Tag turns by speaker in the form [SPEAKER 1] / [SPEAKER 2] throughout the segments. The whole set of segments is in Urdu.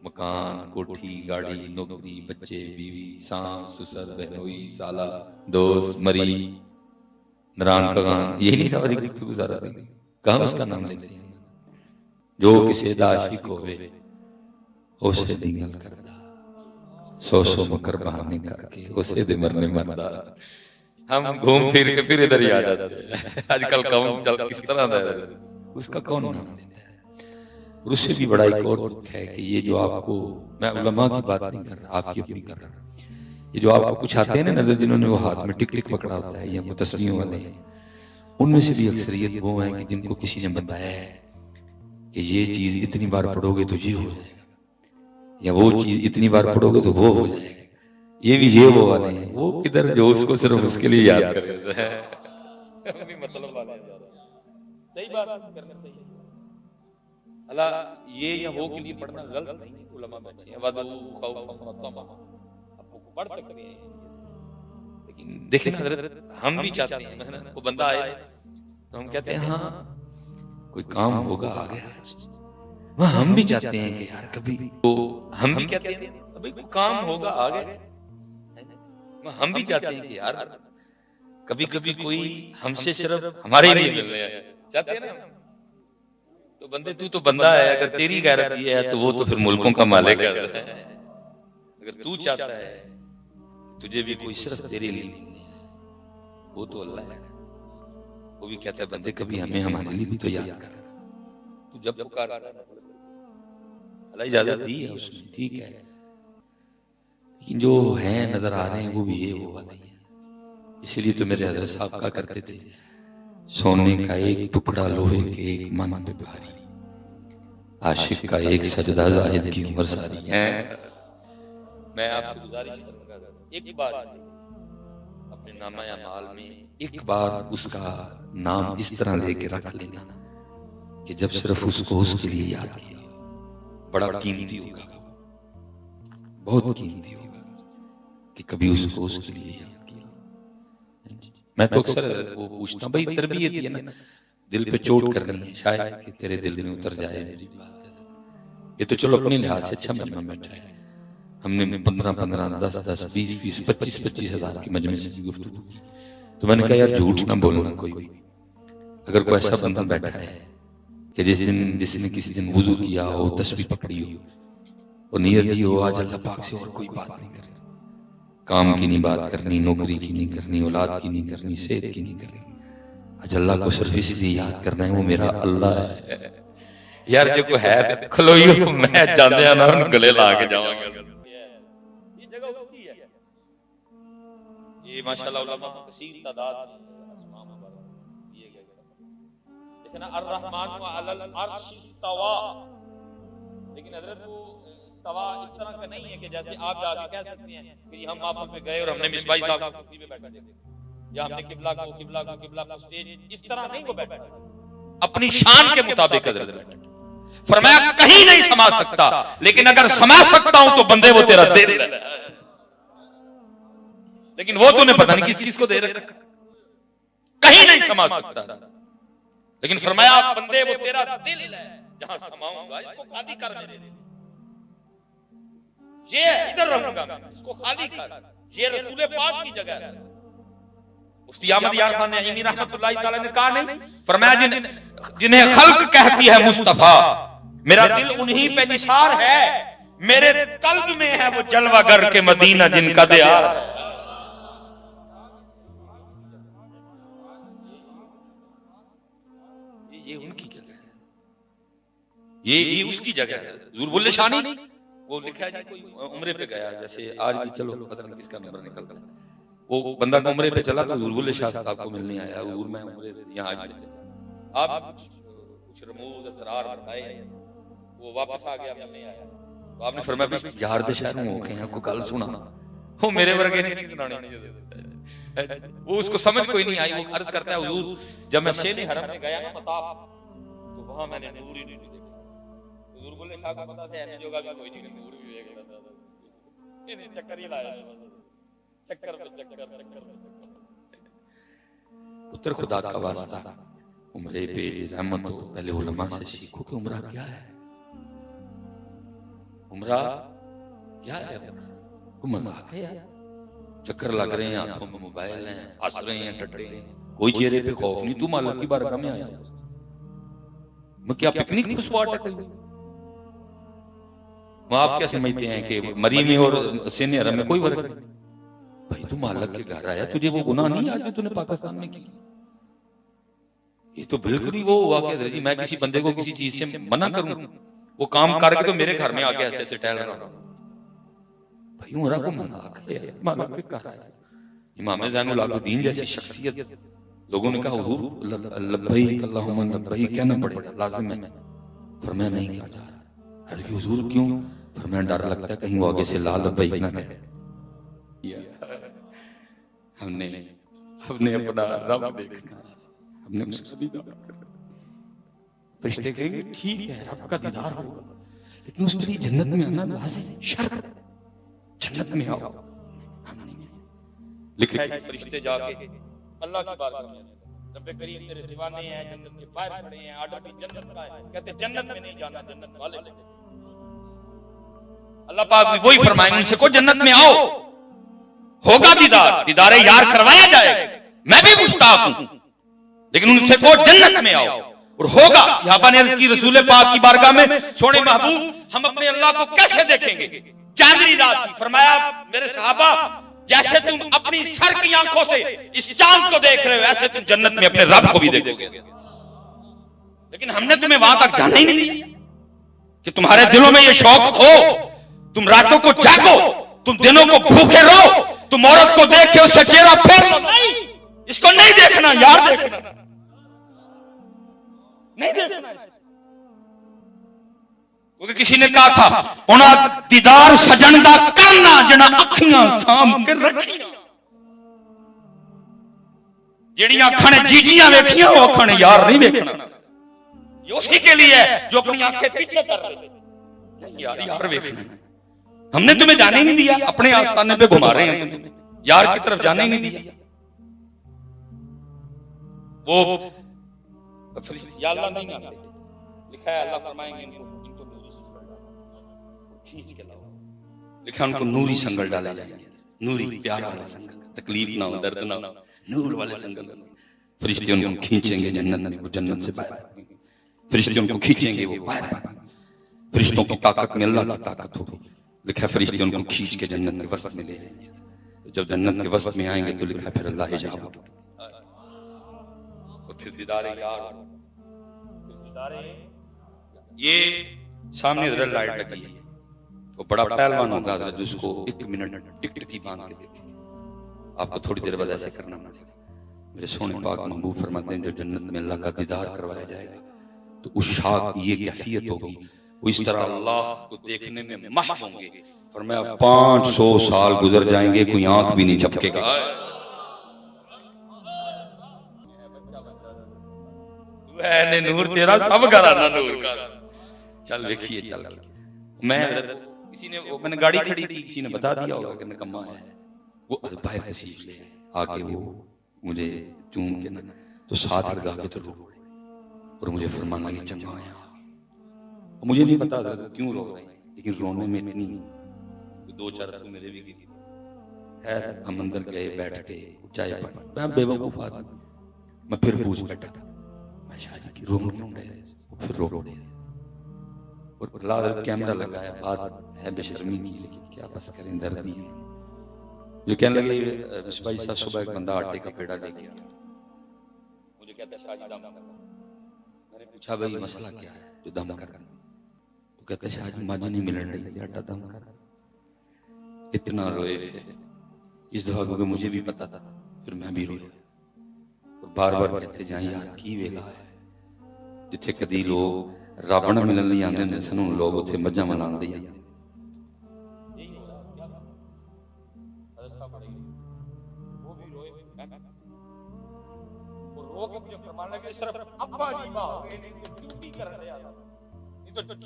[SPEAKER 1] مکان، کوٹھی، گاڑی، نوکری، بچے، بیوی، ساس، سسر، بہنوئی، سالہ، دوست، مری، نران کگان، یہی نہیں ساری گفتگو گزارا دی. کہاں اس کا نام لیتے ہیں؟ جو کسی دا عاشق ہوئے اسے دنگل کردہ، سو سو مکر بہانے کر کے اسے دے مرنے مردہ. ہم گھوم پھر کے پھر ادھر ہی آ جاتے ہیں. آج کل کون چل کس طرح دا ہے، اس کا کون نام لیتا ہے؟ اور اس سے بھی بڑا ایک اور دکھ ہے کہ یہ جو آپ کو، میں علماء کی بات نہیں کر رہا، آپ کی اپنی کر رہا، یہ جو آپ کو کچھ آتے ہیں نا نظر، جنہوں نے وہ ہاتھ میں ٹک ٹک پکڑا ہوتا ہے یا وہ تسبیحوں والے ہیں، ان میں سے بھی اکثریت وہ ہیں کہ جن کو کسی نے بتایا ہے کہ یہ چیز اتنی بار پڑھو گے تو یہ ہو جائے گا، یا وہ چیز اتنی بار پڑھو گے تو وہ ہو جائے گا. یہ وہ والے ہیں. وہ کدھر جو اس کو صرف اس کے لیے یاد کر دیتا ہے. مطلب والے صحیح بات کرنا چاہیے. اللہ یہ یا وہ کے لیے پڑھنا غلط نہیں. علماء بیٹھے ہیں وَدُعُوا خَوْفًا وَطَمَعًا، آپ پڑھ سکتے ہیں، لیکن دیکھیں نا حضرت، ہم بھی چاہتے ہیں مثلا کوئی بندہ آئے تو ہم کہتے ہیں ہاں کوئی کام ہوگا آگے. وہ ہم بھی چاہتے ہیں کہ یار کبھی تو ہم بھی کہتے ہیں ابھی کوئی کام ہوگا آگے. ہم بھی چاہتے ہیں کہ یار کبھی کبھی کوئی ہم سے صرف ہمارے لیے مل رہے ہیں، چاہتے ہیں نا. تو بندے تو بندہ ہے، اگر تیری غیرت یہ ہے تو وہ تو پھر ملکوں کا مالک ہے. اگر تو چاہتا ہے تجھے بھی کوئی صرف تیرے لیے ملنے ہے، وہ تو اللہ ہے. وہ بھی کہتا ہے بندے کبھی ہمیں ہمارے لیے بھی تو یاد کر. تو جب پکارتا ہے اللہ اجازت دی ہے اس نے، ٹھیک ہے، لیکن جو ہیں نظر آ رہے ہیں وہ بھی یہ وہ والے ہیں. اسی لیے تو میرے حضرت صاحب کہا کرتے تھے سونے کا ایک ٹکڑا لوہے کے ایک من پہ بھاری، عاشق کا ایک سجدہ زاہد کی عمر ساری ہے. میں آپ سے گزارش کروں گا ایک بار اپنے نامہ اعمال میں ایک بار اس کا نام اس طرح لے کے رکھ لینا کہ جب صرف اس کو اس کے لیے یاد کیا. بڑا قیمتی ہوگا، بہت قیمتی ہوگا کہ کبھی اس کو اس کے لیے یاد کیا. میں تو اکثر وہ پوچھتا ہوں بھائی تربیت یہ نا دل پہ چوٹ کرنی ہے شاید کہ تیرے دل میں اتر جائے میری بات. یہ تو چلو اپنے لحاظ سے اچھا مجمع بیٹھا ہے، ہم نے 15 10 10 20 25 ہزار کی مجمع سے گفتگو کی. تو میں نے کہا یار جھوٹ نہ بولنا کوئی بھی. اگر کوئی ایسا بندہ بیٹھا ہے کہ جس نے کسی دن وضو کیا ہو، تسبیح پکڑی ہو اور نیت ہی ہو آج اللہ پاک سے اور کوئی بات نہیں کرنی، کام کی نہیں بات کرنی، نوکری کی نہیں کرنی، اولاد کی نہیں کرنی، صحت کی نہیں کرنی، آج اللہ کو صرف اس لیے یاد کرنا ہے وہ میرا اللہ ہے. یار جو کوئی ہے کھلوئیو میں جاندے ہیں نا ان گلے لا کے جاؤں گا. یہ جگہ اس کی ہے. یہ ماشاءاللہ علماء کثیر تعداد اسماء مبارک دیے گئے. دیکھنا الرحمن علی العرش استوى، لیکن حضرت وہ استوا اس طرح کا نہیں ہے کہ جیسے آپ جا کے کہہ سکتے ہیں کہ ہم محفل پہ گئے اور ہم نے مصباحی صاحب کی کرسی پہ بیٹھا دیا یا ہم نے قبلہ کو اسٹیج، اس طرح نہیں وہ بیٹھا، اپنی شان کے مطابق حضرت بیٹھا. فرمایا کہیں نہیں سما سکتا لیکن اگر سما سکتا ہوں تو بندے وہ تیرا دل ہے. لیکن وہ تو نے پتہ نہیں کس کس کو دے رکھا، کہیں نہیں سما سکتا، لیکن فرمایا بندے وہ تیرا دل ہے جہاں سماؤں گا، اس کو خالی کر میرے لیے، یہ ادھر رہوں گا اس کو خالی کر. یہ رسول پاک کی جگہ ہے. مفتی احمد یار خان نعیمی رحمت اللہ تعالی نے کہا نہیں، فرمایا جنہیں خلق کہتی ہے مصطفیٰ، میرا دل انہی پہ نثار ہے، میرے قلب میں ہے وہ جلوہ گر کے مدینہ جن کا دیار ہے. یہ ان کی جگہ ہے، یہ اس کی جگہ ہے. حضور بولے شانی وہ لکھا ہے کوئی عمرے پہ گیا، جیسے آج بھی چلو پتہ نہیں کس کا نمبر نکلتا ہے، وہ بندہ کو عمرے پہ چلا تو حضور بولے شاہ صاحب کو ملنے آیا، حضور میں عمرے یہاں آج آپ کچھ رموز اسرار بتائے، وہ واپس آ گیا ملنے آیا. تو آپ نے فرمایا بھی یار دے شہر میں ہوکے ہیں کوئی گل سنا، وہ میرے ورگے نہیں سنانی، وہ اس کو سمجھ کوئی نہیں آئی. وہ عرض کرتا ہے حضور جب میں سین حرم میں گیا نا مطاف، تو وہاں میں نے نور ہی نہیں دیکھا. حضور بولے شاہ کو پتا تھا ایسی جگہ بھی کوئی نہیں، نور بھی دیکھ لیتا تھا. انہیں چکر ہی لایا، چکر پہ چکر. پتر خدا کا واسطہ عمرے پہ رحمت ہو تو پہلے علماء سے سیکھو کہ عمرہ کیا ہے. عمرہ کیا ہے؟ کوئی مذاق ہے یار؟ چکر لگ رہے ہیں، ہاتھوں میں موبائل ہیں، ہنس رہے ہیں، ٹٹے ہیں، کوئی چہرے پہ خوف نہیں. تو مالک کی بارگاہ میں آیا میں کیا پکنک اسپاٹ ہے کوئی؟ وہ آپ کیا سمجھتے ہیں کہ مری میں اور سین حرم میں کوئی فرق نہیں؟ بھائی تو مالک کے گھر آیا، تجھے وہ گناہ نہیں آج جو تو نے پاکستان میں کی؟ یہ تو بالکل ہی وہ ہوا کہ جی میں کسی بندے کو کسی چیز سے منع کروں، وہ کام کر کے تو میرے گھر میں آ کے ایسے ایسے ٹہل رہا ہوں. بھائی عمرہ کو مذاق ہے، مالک کے گھر آیا. امام زین العابدین جیسی شخصیت، لوگوں نے کہا حضور لبیک اللہم لبیک کہنا پڑے گا، لازم ہے. فرمایا نہیں کہا جا رہا. عرض کی حضور کیوں؟ فرمایا ڈر لگتا ہے کہیں وہ آگے سے لا لبیک نہ کہے. ہم نے اپنا رب دیکھنا، ہم نے اس کا دیدار کرنا. فرشتے کہیں گے ٹھیک ہے رب کا دیدار ہوگا، لیکن اس کے لیے جنت میں آنا لازم شرط ہے، جنت میں آؤ. لکھا ہے فرشتے جا کے اللہ کی بارگاہ میں رب کریم تیرے دیوانے ہیں، جنت کے باہر کھڑے ہیں، آرڈر بھی جنت کا ہے، کہتے جنت میں نہیں جانا، جنت والے لے. اللہ پاک بھی وہی فرمائیں گے ان سے کو جنت میں آؤ، ہوگا دیدار یار کروایا جائے گا. میں بھی مشتاق ہوں، لیکن ان سے کو جنت میں آؤ اور ہوگا. صحابہ نے عرض کی رسول پاک کی بارگاہ میں سونے محبوب ہم اپنے اللہ کو کیسے دیکھیں گے؟ چاندنی رات تھی. فرمایا میرے صحابہ جیسے تم اپنی سر کی آنکھوں سے اس چاند کو دیکھ رہے ہو ایسے تم جنت میں اپنے رب کو بھی دیکھو گے. لیکن ہم نے تمہیں وہاں تک جانا ہی نہیں دیا کہ تمہارے دلوں میں یہ شوق ہو. تم راتوں کو جاگو، تم دنوں کو بھوکے رہو، تم عورت کو دیکھ کے اس سے چہرہ پھیر لو. نہیں، اس کو نہیں دیکھنا یار، دیکھنا نہیں دیکھنا. کیونکہ کسی نے کہا تھا انہاں دیدار سجن دا کرنا جنہاں اکھیاں سام کے رکھیاں. جیڑیاں کھنے جیجیاں ویکھیاں وہ کھنے یار نہیں ویکھنا. یہ اسی کے لیے ہے جو اپنی آنکھیں پیچھے کر رہے تھے. نہیں یار ویکھنا. ہم نے تمہیں جانے ہی نہیں دیا، اپنے آستانے پہ گھما رہے ہیں تمہیں، یار کی طرف جانے ہی نہیں دیا. وہ یا اللہ نہیں آتے. لکھا ہے اللہ فرمائیں گے ان کو کھینچ کے لاؤ. لکھا ان کو نوری سنگل ڈالے جائیں گے، نوری پیار والا سنگل، تکلیف نہ ہو، درد نہ ہو، نور والے سنگل. فرشتے ان کو کھینچیں گے جنت میں، وہ جنت سے باہر بھاگیں گے. فرشتے ان کو کھینچیں گے، وہ باہر بھاگیں گے. فرشتوں کی طاقت میں اللہ کی طاقت ہوگی. لکھا فرشتے ان کو کھینچ کے جنت کے وسط میں لے آئیں گے. جب جنت کے وسط میں آئیں گے تو لکھا پھر اللہ حجاب اور پھر دیدار یار. یہ سامنے ذرا لائٹ لگی ہے، وہ بڑا پہلوان ہوگا جس کو 1 منٹ ٹک ٹکی باندھ کے دیکھے. آپ کو تھوڑی دیر بعد ایسے کرنا پڑے گا. میرے سونے پاک محبوب فرماتے ہیں جو جنت میں اللہ کا دیدار کروایا جائے گا تو اس شاخ کی یہ کیفیت ہوگی، وہ اس طرح اللہ کو دیکھنے میں محو ہوں گے. فرمایا 500 سال گزر جائیں گے کوئی آنکھ بھی نہیں جھپکے گا. اے نور تیرا سب گھرانا نور کا. چل دیکھیے چل میں نے گاڑی کھڑی تھی، کسی نے بتا دیا ہوگا کہ نکما ہے. وہ باہر تشریف لے آ کے وہ مجھے چوم کے تو ساتھ لگا کے تو اور مجھے فرمانا یہ چنگا ہے. مجھے نہیں پتا کیوں رو رہے ہیں، لیکن رونے میں اتنی 2-4 تو میرے بھی گئی. خیر ہم اندر گئے، بیٹھ کے چائے پڑ. میں بے وقوف آدمی، میں پھر پوچھ بیٹھا میں شادی کی رو کیوں رہے. پھر رو رہے اور اللہ حضرت کیمرہ لگایا. بات ہے بے شرمی کی لیکن کیا بس کریں، دردی ہے. جو کہنے لگے مصباح صاحب صبح ایک بندہ آٹے کا پیڑا دے گیا، مجھے کہتا ہے شاہ دم کرنا. میں نے پوچھا بھائی مسئلہ کیا ہے جو دم کرنا؟ تو کہتا ہے شاہ جی ماجی نہیں ملن رہی، آٹا دم کر. اتنا روئے پھر اس دفعہ کیونکہ مجھے بھی پتا تھا، پھر میں بھی روئے اور بار بار کہتے جائیں یار کی ویلا ہے جتھے کدی لوگ رب نہ ملن لئی آندے نے سن لوگ اتنے مجھاں منان لئی آندے.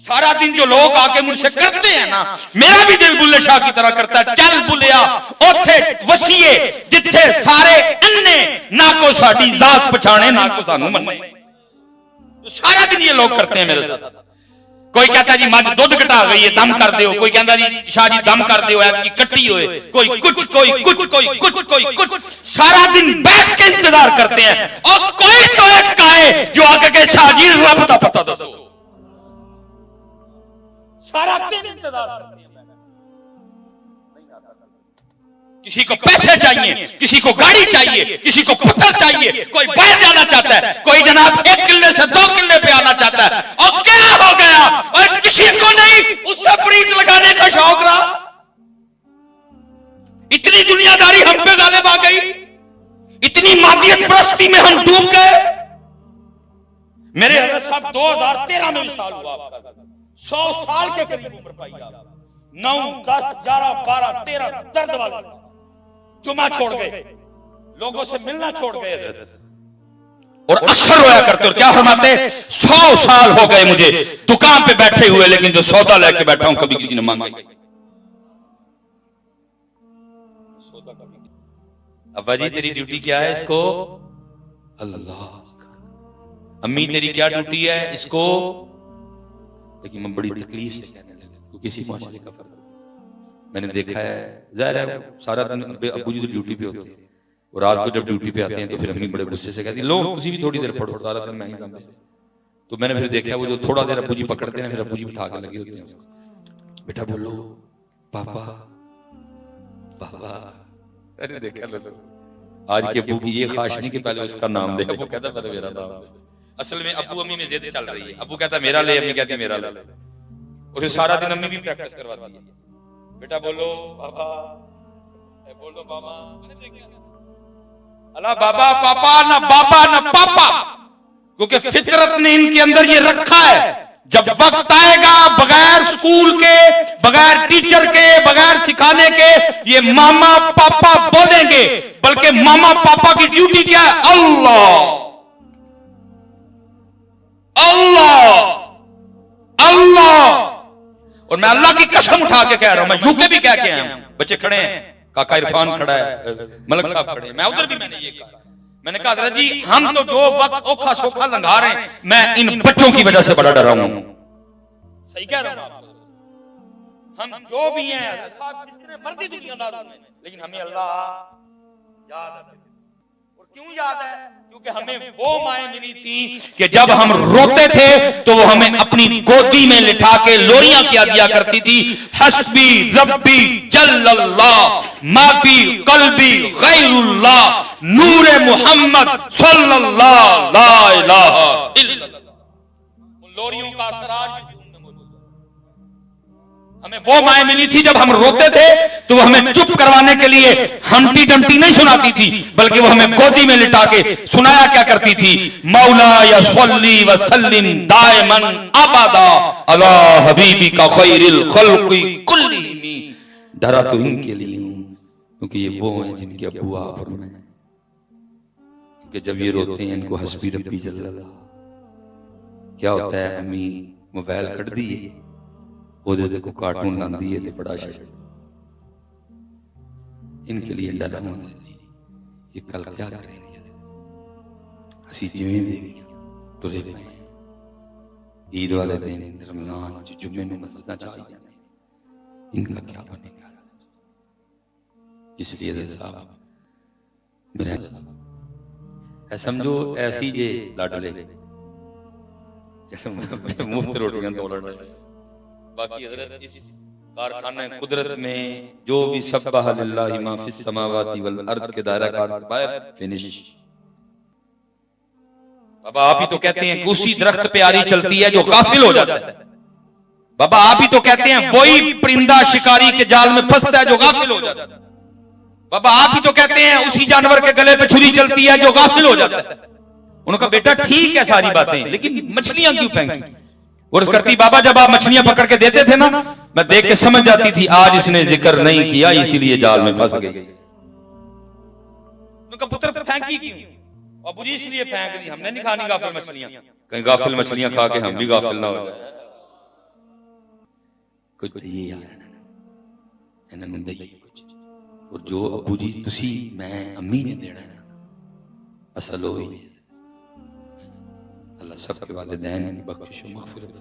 [SPEAKER 1] سارا دن جو لوگ آگے مجھ سے کرتے ہیں نا، میرا بھی دل بلے شاہ کی طرح کرتا ہے. چل بلیا اوتھے وسیعے جتھے سارے انے نہ کو ساڈی ذات پچھانے نہ کو سانو منے. سارا دن یہ لوگ کرتے ہیں میرے ساتھ. کوئی کہتا ہے جی مجھ دودھ گٹا گئی ہے دم کر دیو، کوئی کہتا جی شاہ جی دم کر دیو ایت کی کٹی ہوئے، کوئی کچھ کوئی کچھ کوئی کچھ کوئی کچھ، سارا دن بیٹھ کے انتظار کرتے ہیں اور کوئی تو ایک کہے جو آگے کہ شاہ جی رب دا پتہ دسو، سارا دن انتظار کرتے ہیں۔ کسی کو پیسے چاہیے، کسی کو گاڑی چاہیے، کسی کو پتھر چاہیے، کوئی باہر جانا چاہتا ہے، کوئی جناب 1 کلے سے 2 کلے پہ آنا چاہتا ہے، اور کیا ہو گیا اور کسی کو نہیں اس سے برید لگانے کا شوق رہا۔ اتنی دنیا داری ہم پہ غالب آ گئی، اتنی مادیت پرستی میں ہم ڈوب گئے۔ میرے حضرت صاحب 2013 میں وصال ہوا آپ کا، 100 سال کے قریب عمر پائی آپ، 9 10 11 12 13 درد والا جمعہ چھوڑ گئے، لوگوں سے ملنا چھوڑ گئے حضرت، اور اکثر رویا کرتے اور کیا فرماتے 100 سال ہو گئے مجھے دکان پہ بیٹھے ہوئے، لیکن جو سودا لے کے بیٹھا ہوں کبھی کسی نے مانگا۔ ابا جی تیری ڈیوٹی کیا ہے؟ اس کو اللہ۔ امی تیری کیا ڈیوٹی ہے؟ اس کو۔ لیکن میں بڑی تکلیف سے کہنے لگا کیونکہ اسی معاشرے کا فرق میں نے دیکھا ہے، ظاہر ہے سارا دن ابو جی تو ڈیوٹی پہ ہوتے ہیں اور رات کو جب ڈیوٹی پہ آتے ہیں تو پھر امی بڑے غصے سے کہتی ہیں لو تسی بھی تھوڑی دیر پڑھو، سارا دن میں ہی کام کرتا۔ تو میں نے پھر دیکھا وہ جو تھوڑا دیر ابو جی پکڑتے ہیں پھر ابو جی بٹھا کے لگے ہوتے ہیں اس کو، بیٹا بولو پاپا پاپا۔ میں نے دیکھا لو آج کے ابو کی یہ خواہش نہیں کہ پہلے اس کا نام لے، ابو کہتا پہلے میرا نام لے۔ اصل میں ابو امی میں ضد چل رہی ہے، ابو کہتا میرا لے، امی کہتی میرا لے، اور پھر سارا دن امی بھی پریکٹس کرواتی ہے، بیٹا بولو بابا، بولو بابا۔ اللہ بابا پاپا نہ بابا نہ پاپا، کیونکہ فطرت نے ان کے اندر یہ رکھا ہے جب وقت آئے گا بغیر سکول کے، بغیر ٹیچر کے، بغیر سکھانے کے یہ ماما پاپا بولیں گے، بلکہ ماما پاپا کی ڈیوٹی کیا ہے؟ اللہ اللہ اللہ۔ اور میں اللہ کی قسم اٹھا کے کہہ رہا ہوں، میں یو کے بھی کہہ کے آیا ہوں، بچے کھڑے ہیں، کاکا عرفان کھڑا ہے، ملک صاحب کھڑے ہیں، میں ادھر بھی میں نے یہ کہا، میں نے کہا حضرت جی ہم تو جو وقت اوکھا سوکھا لنگھا رہے ہیں میں ان بچوں کی وجہ سے بڑا ڈرا ہوں۔ صحیح کہہ رہا ہوں، ہم جو بھی ہیں صاحب جس طرح مرضی دنیا داروں میں، لیکن ہمیں اللہ یاد ہے۔ اور کیوں یاد ہے؟ کیونکہ ہمیں وہ مائیں ملی تھی کہ جب ہم روتے تھے تو وہ ہمیں اپنی گودی میں لٹھا کے لوریاں کیا دیا کرتی تھی، حسبی ربی جل اللہ ما فی قلبی غیر اللہ نور محمد صلی اللہ لا الہ الا اللہ۔ ان لوریوں کا اثر آج بھی میں موجود ہے۔ ہمیں وہ مائیں ملی تھی جب ہم روتے تھے تو وہ ہمیں چپ کروانے کے لیے ہنٹی ڈنٹی نہیں سناتی تھی، بلکہ وہ ہمیں گودی میں لٹا کے سنایا کیا کرتی تھی، مولا یا صلی وسلم دائما ابدا علی حبیبی کا خیر الخلق کلہم۔ ڈرا تو ان کے لیے ہوں کیونکہ یہ وہ ہیں جن کے ابو آپ اور میں، کہ جب یہ روتے ہیں ان کو حسبی ربی جل اللہ۔ کیا ہوتا ہے امی موبائل کٹ دیئے وہ دے کو کارٹون لان دیئے تھے بڑا شکر، ان کے لیے ڈرا ہوں یہ کل کیا کریں گے، اسی جویں دے ٹرے پائیں عید والے دن رمضان جمعے میں مسجدہ چاہی جانے، ان کا کیا بنے گا۔ اس لیے حضرت صاحب میرے سمجھو ایسی جے لاڈلے مفت روٹیاں تو لڑ رہے، باقی حضرت اس کارخانہ قدرت میں جو بھی سبح للہ ما فی السماوات والارض کے دائرہ کار سے باہر فنش۔ بابا آپ ہی تو کہتے ہیں کہ اسی درخت پہ آری چلتی ہے جو غافل ہو جاتا ہے، بابا آپ ہی تو کہتے ہیں وہی پرندہ شکاری کے جال میں پھنستا ہے جو غافل ہو جاتا ہے، بابا آپ ہی تو کہتے ہیں اسی جانور کے گلے پہ چھری چلتی ہے جو غافل ہو جاتا ہے۔ انہوں کا بیٹا ٹھیک ہے ساری باتیں، لیکن مچھلیاں کیوں پھینکی؟ ورز کرتی بابا جب آپ مچھلیاں پکڑ کے دیتے تھے نا میں دیکھ کے سمجھ جاتی تھی آج اس نے ذکر نہیں کیا اسی لیے جال میں پھنس گئی۔ ان کا پتر پھینکی کیوں؟ ابو جی اس لیے پھینک دی، ہم نے نہیں کھانی غافل مچھلیاں، کہیں غافل مچھلیاں کھا کے ہم بھی غافل نہ ہو جائے۔ کچھ یہ یار انہوں نے دئی کچھ، اور جو ابو جی تسی میں امی نے دینا ہے اصل ہوئی۔ اللہ سب کے والدین کی بخشش و مغفرت